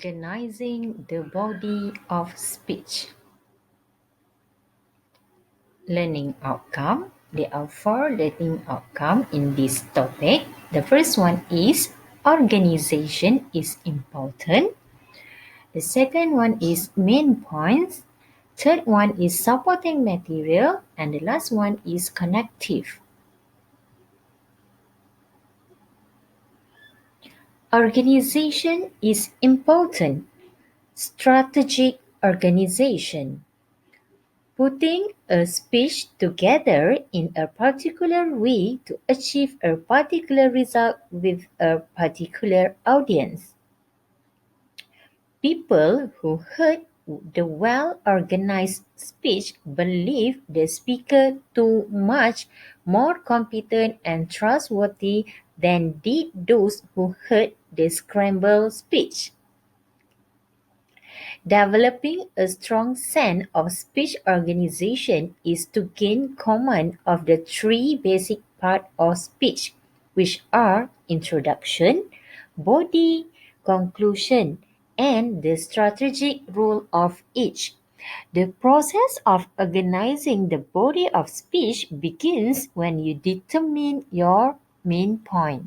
Organizing the body of speech. Learning outcome. There are four learning outcomes in this topic. The first one is organization is important. The second one is main points. Third one is supporting material. And the last one is connective. Organization is important. Strategic organization. Putting a speech together in a particular way to achieve a particular result with a particular audience. People who heard the well-organized speech believe the speaker to much more competent and trustworthy than did those who heard the scrambled speech. Developing a strong sense of speech organization is to gain command of the three basic parts of speech, which are introduction, body, conclusion, and the strategic role of each. The process of organizing the body of speech begins when you determine your main point.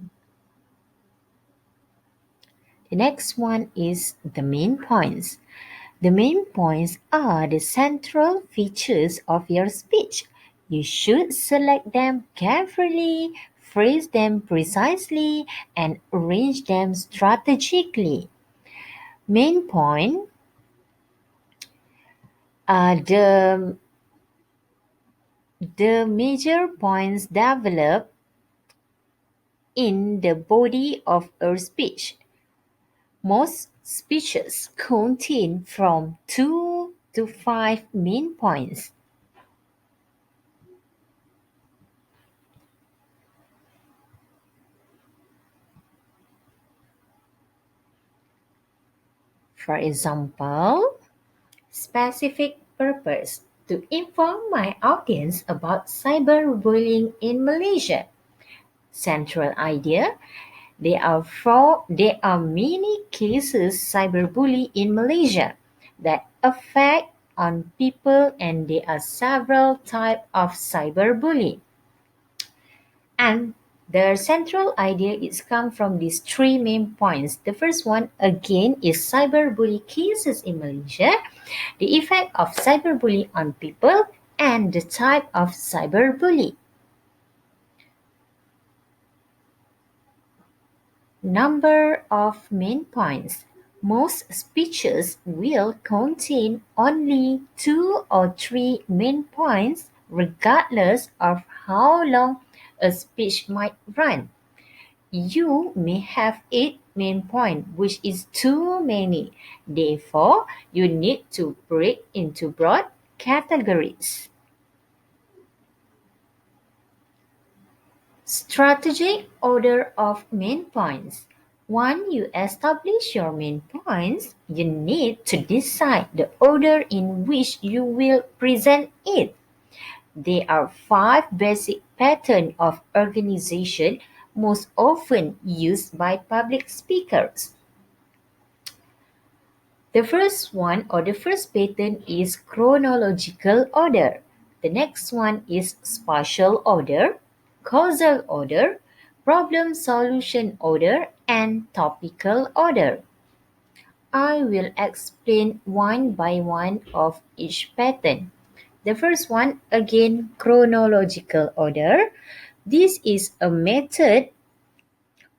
The next one is the main points. The main points are the central features of your speech. You should select them carefully, phrase them precisely, and arrange them strategically. Main point are the major points developed in the body of a speech. Most speeches contain from 2 to 5 main points. For example, specific purpose to inform my audience about cyberbullying in Malaysia. Central idea, there are many cases cyberbullying in Malaysia that affect on people, and there are several types of cyberbullying. And the central idea is come from these three main points. The first one again is cyberbullying cases in Malaysia, the effect of cyberbullying on people, and the type of cyberbullying. Number of main points. Most speeches will contain only 2 or 3 main points regardless of how long a speech might run. You may have 8 main points, which is too many. Therefore, you need to break into broad categories. Strategic order of main points. Once you establish your main points, you need to decide the order in which you will present it. There are 5 basic patterns of organization most often used by public speakers. The first one or the first pattern is chronological order. The next one is spatial order, causal order, problem solution order, and topical order. I will explain one by one of each pattern. The first one, again, chronological order. This is a method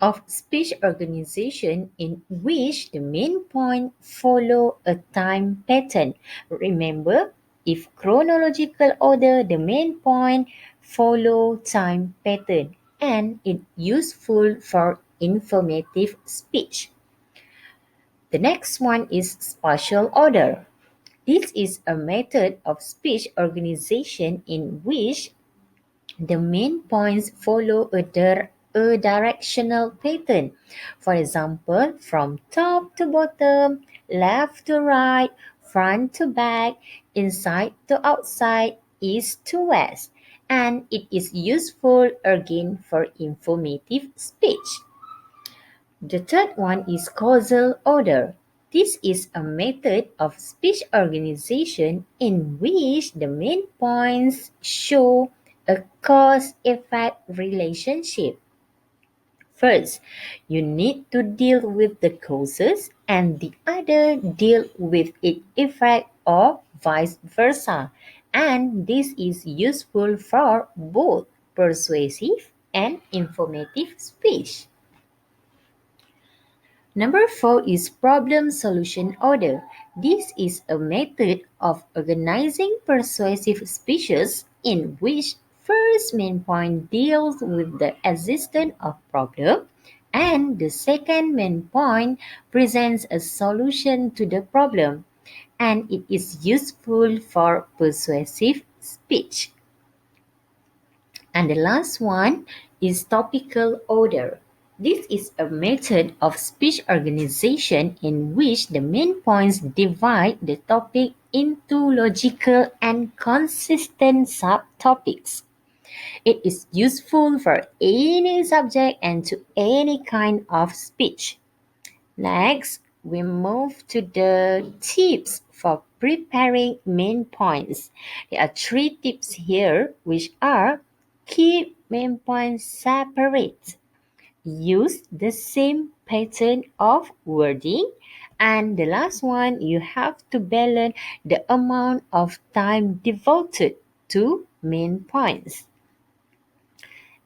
of speech organization in which the main point follow a time pattern. Remember, if chronological order, the main point follow time pattern, and it useful for informative speech. The next one is spatial order. This is a method of speech organization in which the main points follow a directional pattern. For example, from top to bottom, left to right, front to back, inside to outside, east to west. And it is useful again for informative speech. The third one is causal order. This is a method of speech organization in which the main points show a cause-effect relationship. First, you need to deal with the causes and the other deal with its effect or vice versa. And this is useful for both persuasive and informative speech. Number 4 is problem solution order. This is a method of organizing persuasive speeches in which first main point deals with the existence of problem and the second main point presents a solution to the problem, and it is useful for persuasive speech. And the last one is topical order. This is a method of speech organization in which the main points divide the topic into logical and consistent subtopics. It is useful for any subject and to any kind of speech. Next, we move to the tips for preparing main points. There are 3 tips here, which are: keep main points separate, use the same pattern of wording, and the last one, you have to balance the amount of time devoted to main points.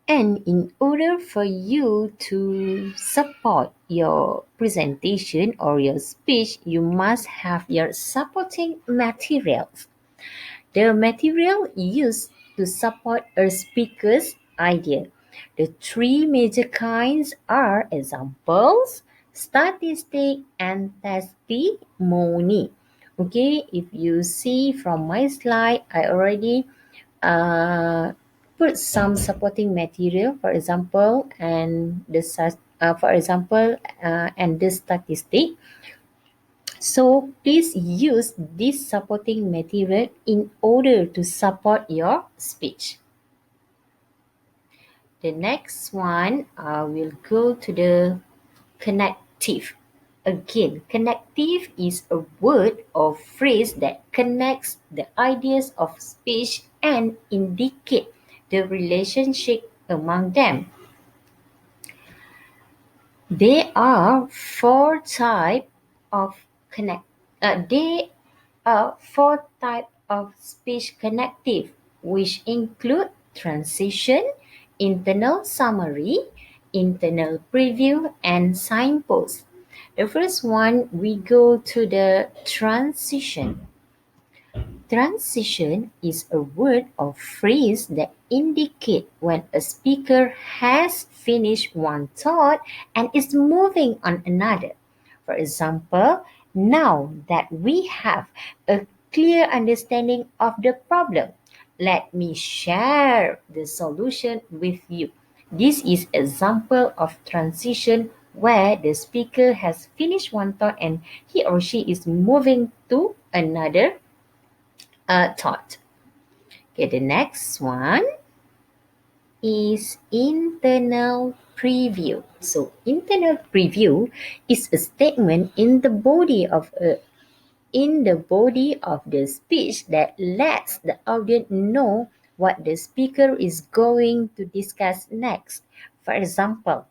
And in order for you to support your presentation or your speech, you must have your supporting materials. The material used to support a speaker's idea. The 3 major kinds are examples, statistic, and testimony. Okay, if you see from my slide, I already uh, put some supporting material, for example, and and the statistic. So please use this supporting material in order to support your speech. The next one will go to the connective. Again, connective is a word or phrase that connects the ideas of speech and indicate the relationship among them. There are four types of connect. There are 4 types of speech connective, which include transition, internal summary, internal preview, and signpost. The first one, we go to the transition. Transition is a word or phrase that indicate when a speaker has finished one thought and is moving on another. For example, now that we have a clear understanding of the problem, let me share the solution with you. This is example of transition where the speaker has finished one thought and he or she is moving to another thought. Okay, the next one is internal preview. So internal preview is a statement in the body of the speech that lets the audience know what the speaker is going to discuss next. For example,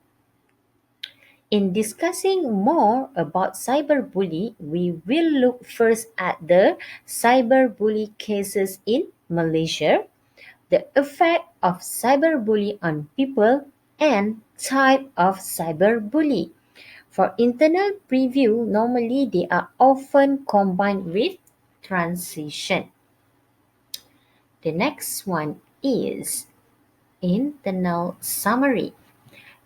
in discussing more about cyberbullying, we will look first at the cyberbullying cases in Malaysia, the effect of cyberbullying on people, and type of cyberbullying. For internal preview, normally they are often combined with transition. The next one is internal summary.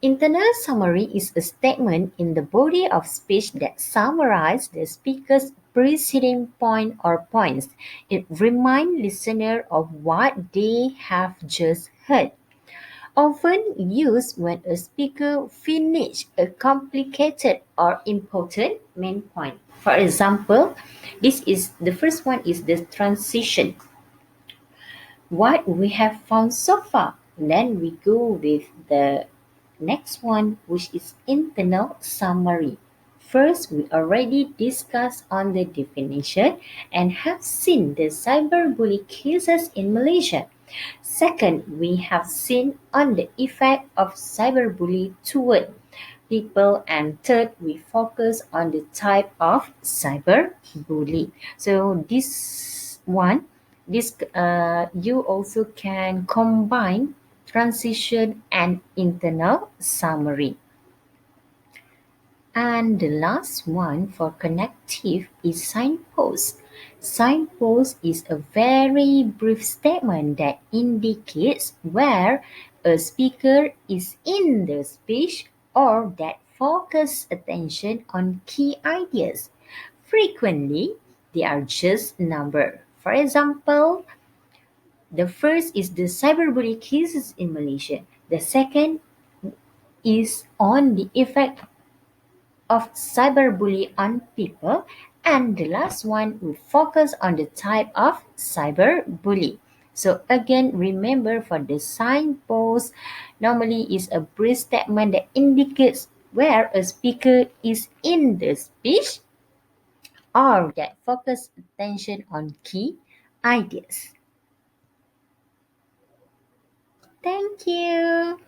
Internal summary is a statement in the body of speech that summarizes the speaker's preceding point or points. It reminds listeners of what they have just heard. Often used when a speaker finishes a complicated or important main point. For example, the first one is the transition. What we have found so far. Then we go with the next one, which is internal summary. First, we already discussed on the definition and have seen the cyberbully cases in Malaysia. Second, we have seen on the effect of cyberbully toward people, and third, we focus on the type of cyberbully. So this one, this you also can combine transition and internal summary. And the last one for connective is signpost. Signpost is a very brief statement that indicates where a speaker is in the speech or that focus attention on key ideas. Frequently, they are just number. For example, the first is the cyberbullying cases in Malaysia. The second is on the effect of cyberbully on people, and the last one will focus on the type of cyberbully. So again, remember for the signpost normally is a brief statement that indicates where a speaker is in the speech or that focus attention on key ideas. Thank you.